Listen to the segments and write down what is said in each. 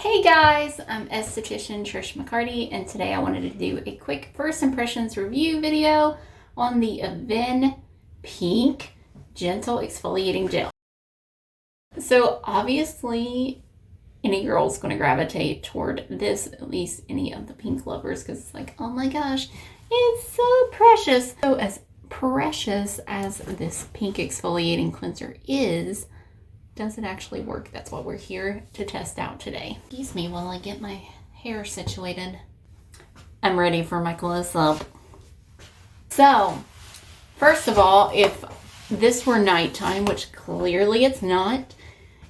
Hey guys, I'm Esthetician Trish McCarty, and today I wanted to do a quick first impressions review video on the Avène Pink Gentle Exfoliating Gel. So obviously any girl's going to gravitate toward this, at least any of the pink lovers, because it's like, oh my gosh, it's so precious. So as precious as this pink exfoliating cleanser is, does it actually work? That's what we're here to test out today. Excuse me while I get my hair situated. I'm ready for my close-up. So, first of all, if this were nighttime, which clearly it's not,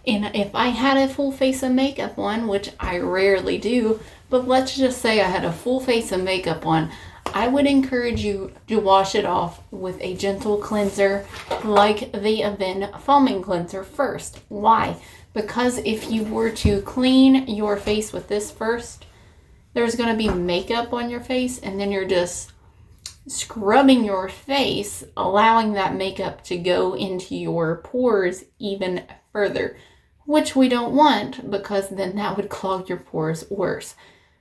and if I had a full face of makeup on, which I rarely do, but let's just say I had a full face of makeup on, I would encourage you to wash it off with a gentle cleanser like the Avène foaming cleanser first. Why? Because if you were to clean your face with this first, there's going to be makeup on your face, and then you're just scrubbing your face, allowing that makeup to go into your pores even further, which we don't want, because then that would clog your pores worse.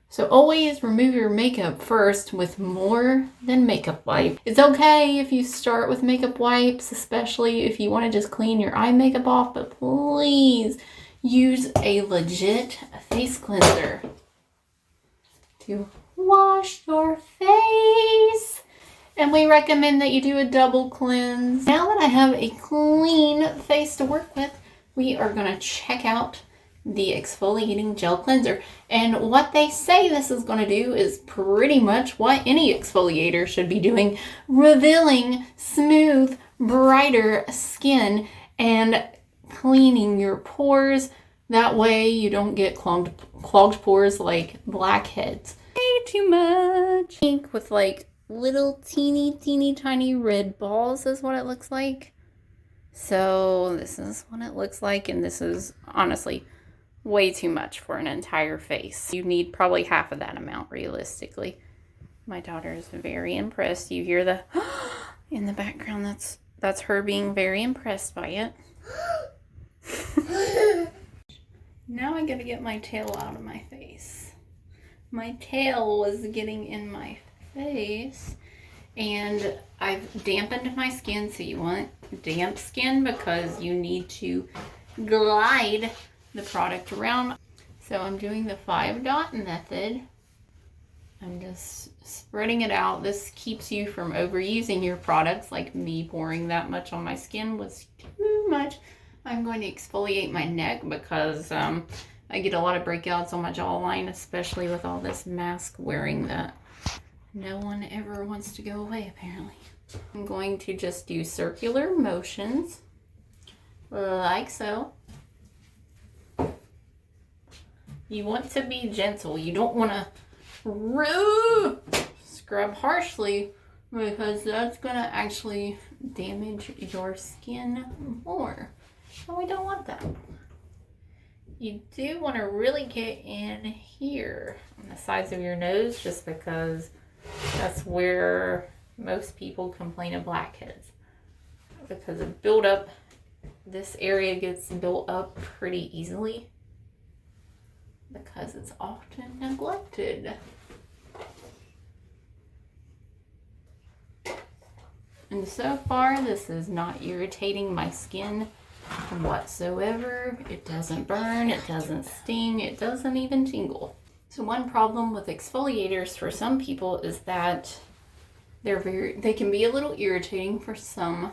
So always remove your makeup first with more than makeup wipe. It's okay if you start with makeup wipes, especially if you want to just clean your eye makeup off, but please use a legit face cleanser to wash your face. And we recommend that you do a double cleanse. Now that I have a clean face to work with, we are going to check out the exfoliating gel cleanser, and what they say this is going to do is pretty much what any exfoliator should be doing, revealing smooth, brighter skin and cleaning your pores. That way you don't get clogged pores like blackheads. Way too much. Pink with like little teeny tiny red balls is what it looks like. So this is what it looks like, and this is honestly way too much for an entire face. You need probably half of that amount realistically. My daughter is very impressed. You hear the in the background. That's her being very impressed by it. Now I gotta get my tail out of my face. My tail was getting in my face, and I've dampened my skin. So you want damp skin because you need to glide the product around. So I'm doing the 5-dot method. I'm just spreading it out. This keeps you from overusing your products, like me pouring that much on my skin was too much. I'm going to exfoliate my neck because I get a lot of breakouts on my jawline, especially with all this mask wearing that no one ever wants to go away apparently. I'm going to just do circular motions like so. You want to be gentle. You don't want to scrub harshly, because that's going to actually damage your skin more. So we don't want that. You do want to really get in here on the sides of your nose, just because that's where most people complain of blackheads. Because of buildup, this area gets built up pretty easily, because it's often neglected. And so far, this is not irritating my skin whatsoever. It doesn't burn, it doesn't sting, it doesn't even tingle. So one problem with exfoliators for some people is that they can be a little irritating for some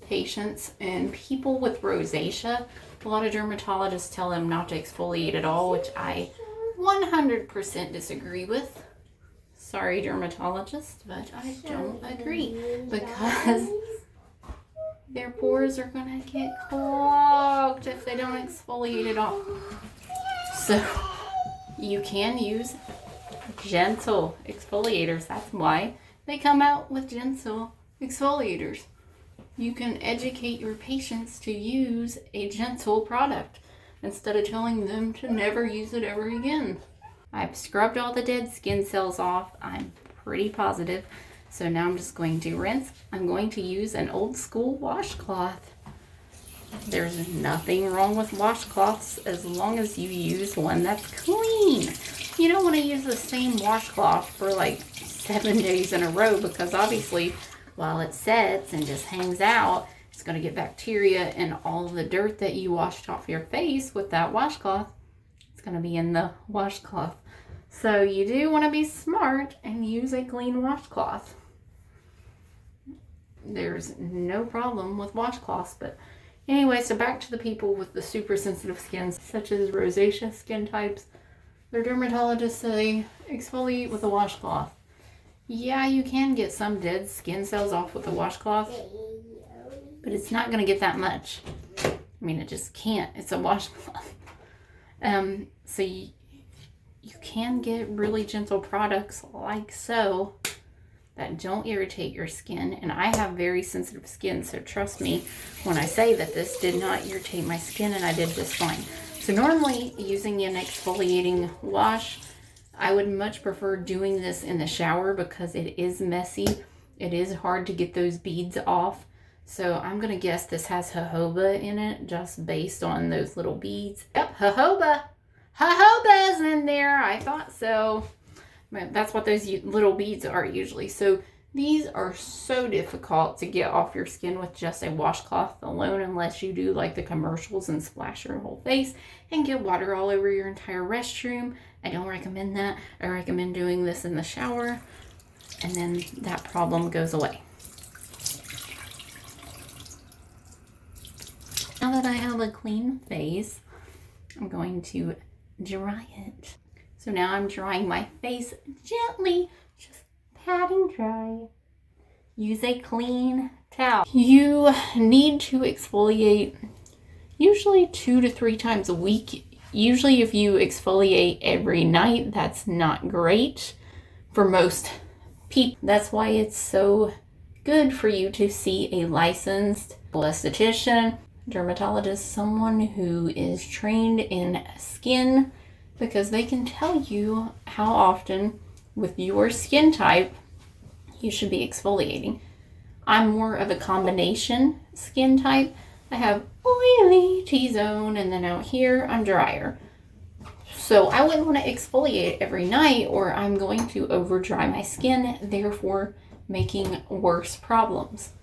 patients, and people with rosacea, a lot of dermatologists tell them not to exfoliate at all, which I 100% disagree with. Sorry, dermatologist, but I don't agree, because their pores are gonna get clogged if they don't exfoliate at all. So you can use gentle exfoliators. That's why they come out with gentle exfoliators. You can educate your patients to use a gentle product instead of telling them to never use it ever again. I've scrubbed all the dead skin cells off. I'm pretty positive. So now I'm just going to rinse. I'm going to use an old school washcloth There's nothing wrong with washcloths as long as you use one that's clean. You don't want to use the same washcloth for like 7 days in a row, because obviously while it sets and just hangs out, it's going to get bacteria, and all the dirt that you washed off your face with that washcloth, it's going to be in the washcloth. So you do want to be smart and use a clean washcloth. There's no problem with washcloths, but anyway, so back to the people with the super sensitive skins, such as rosacea skin types. Their dermatologists say exfoliate with a washcloth. Yeah, you can get some dead skin cells off with a washcloth, but it's not going to get that much. I mean, it just can't. It's a washcloth. So you can get really gentle products like so that don't irritate your skin. And I have very sensitive skin, so trust me when I say that this did not irritate my skin and I did just fine. So normally using an exfoliating wash, I would much prefer doing this in the shower because it is messy. It is hard to get those beads off. So I'm going to guess this has jojoba in it just based on those little beads. Yep, jojoba. Jojoba's in there. I thought so. That's what those little beads are usually. So these are so difficult to get off your skin with just a washcloth alone, unless you do like the commercials and splash your whole face and get water all over your entire restroom. I don't recommend that. I recommend doing this in the shower, and then that problem goes away. Now that I have a clean face, I'm going to dry it. So now I'm drying my face gently, just patting dry. Use a clean towel. You need to exfoliate usually 2 to 3 times a week. Usually if you exfoliate every night, that's not great for most people. That's why it's so good for you to see a licensed esthetician, dermatologist, someone who is trained in skin, because they can tell you how often with your skin type you should be exfoliating. I'm more of a combination skin type. I have oily T-zone, and then out here I'm drier. So I wouldn't want to exfoliate every night, or I'm going to over dry my skin, therefore making worse problems.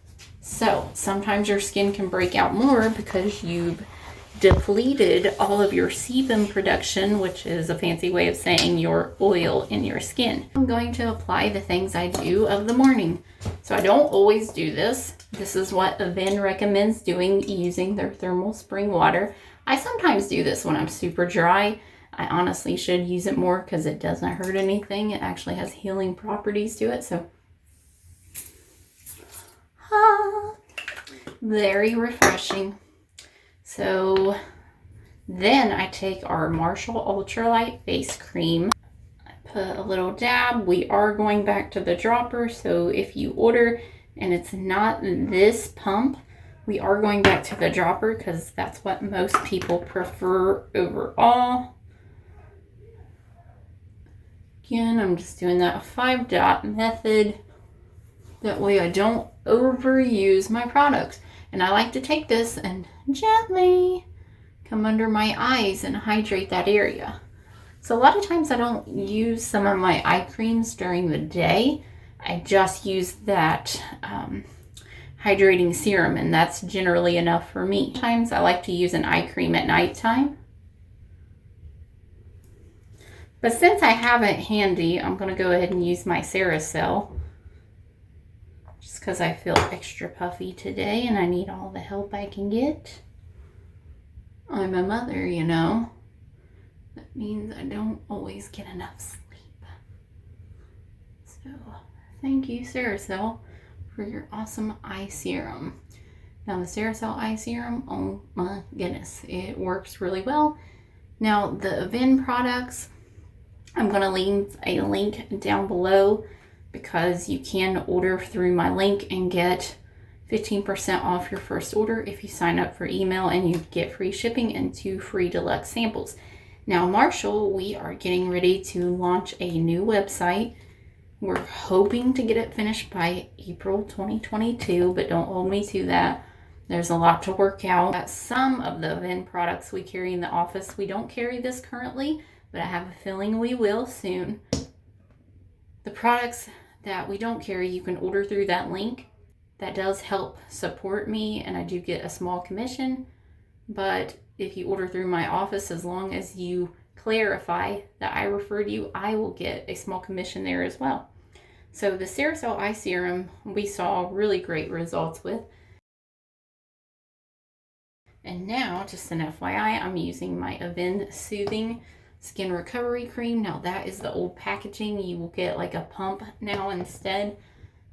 So sometimes your skin can break out more because you've depleted all of your sebum production, which is a fancy way of saying your oil in your skin. I'm going to apply the things I do of the morning. So I don't always do this. This is what Avène recommends doing, using their thermal spring water. I sometimes do this when I'm super dry. I honestly should use it more because it doesn't hurt anything. It actually has healing properties to it. So very refreshing. So then I take our Marshall Ultralight Face Cream. I put a little dab. We are going back to the dropper, so if you order and it's not this pump, we are going back to the dropper because that's what most people prefer overall. Again, I'm just doing that 5-dot method. That way I don't overuse my products. And I like to take this and gently come under my eyes and hydrate that area. So a lot of times I don't use some of my eye creams during the day. I just use that hydrating serum, and that's generally enough for me. Sometimes I like to use an eye cream at nighttime. But since I have it handy, I'm going to go ahead and use my Ceracell. Just because I feel extra puffy today and I need all the help I can get. I'm a mother, you know. That means I don't always get enough sleep. So, thank you, Ceracell, for your awesome eye serum. Now, the Ceracell eye serum, oh my goodness, it works really well. Now, the Avène products, I'm going to leave a link down below, because you can order through my link and get 15% off your first order if you sign up for email, and you get free shipping and 2 free deluxe samples. Now, Marshall, we are getting ready to launch a new website. We're hoping to get it finished by April 2022, but don't hold me to that. There's a lot to work out. Some of the Avène products we carry in the office, we don't carry this currently, but I have a feeling we will soon. The products that we don't carry, you can order through that link. That does help support me, and I do get a small commission. But if you order through my office, as long as you clarify that I referred you, I will get a small commission there as well. So the Ceracell Eye Serum, we saw really great results with. And now, just an FYI, I'm using my Avène Soothing Skin Recovery Cream. Now that is the old packaging. You will get like a pump now instead.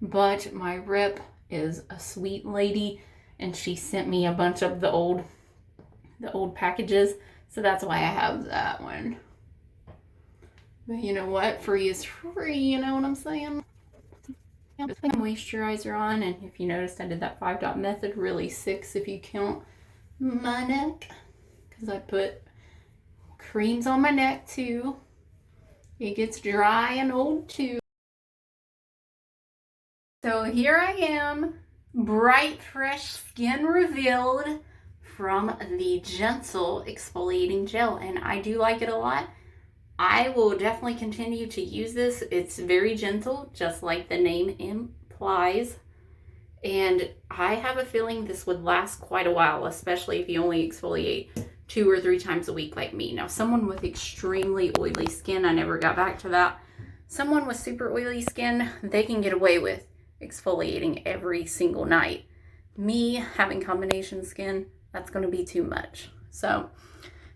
But my rep is a sweet lady, and she sent me a bunch of the old packages. So that's why I have that one. But you know what? Free is free, you know what I'm saying? Put the moisturizer on, and if you noticed, I did that 5-dot method, really 6 if you count my neck, because I put creams on my neck too. It gets dry and old too. So here I am, bright, fresh skin revealed from the Gentle Exfoliating Gel, and I do like it a lot. I will definitely continue to use this. It's very gentle, just like the name implies. And I have a feeling this would last quite a while, especially if you only exfoliate 2 or 3 times a week like me. Now, someone with extremely oily skin, I never got back to that. Someone with super oily skin, they can get away with exfoliating every single night. Me having combination skin, that's going to be too much. So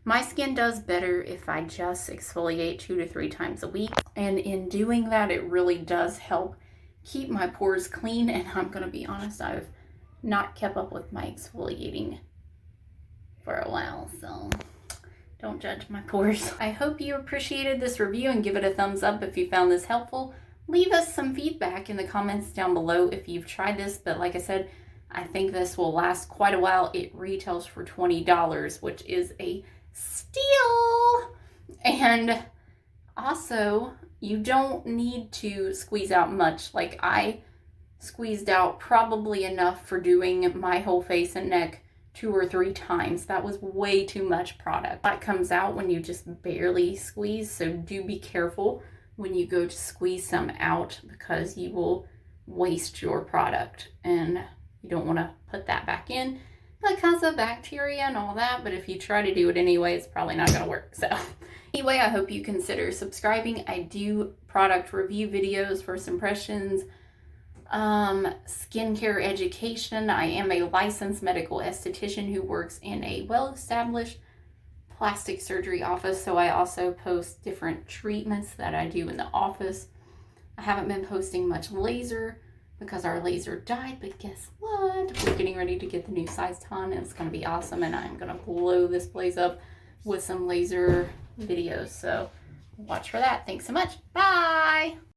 my skin does better if I just exfoliate 2 to 3 times a week. And in doing that, it really does help keep my pores clean. And I'm going to be honest, I've not kept up with my exfoliating for a while, so don't judge my pores. I hope you appreciated this review, and give it a thumbs up if you found this helpful. Leave us some feedback in the comments down below if you've tried this, but like I said, I think this will last quite a while. It retails for $20, which is a steal. And also, you don't need to squeeze out much. Like, I squeezed out probably enough for doing my whole face and neck 2 or 3 times. That was way too much product. That comes out when you just barely squeeze, so do be careful when you go to squeeze some out, because you will waste your product, and you don't want to put that back in because of bacteria and all that. But if you try to do it anyway, it's probably not going to work. So anyway, I hope you consider subscribing. I do product review videos, first impressions, skincare education. I am a licensed medical esthetician who works in a well-established plastic surgery office, so I also post different treatments that I do in the office. I haven't been posting much laser because our laser died, but guess what? We're getting ready to get the new size ton, and it's going to be awesome, and I'm going to blow this place up with some laser videos, so watch for that. Thanks so much. Bye!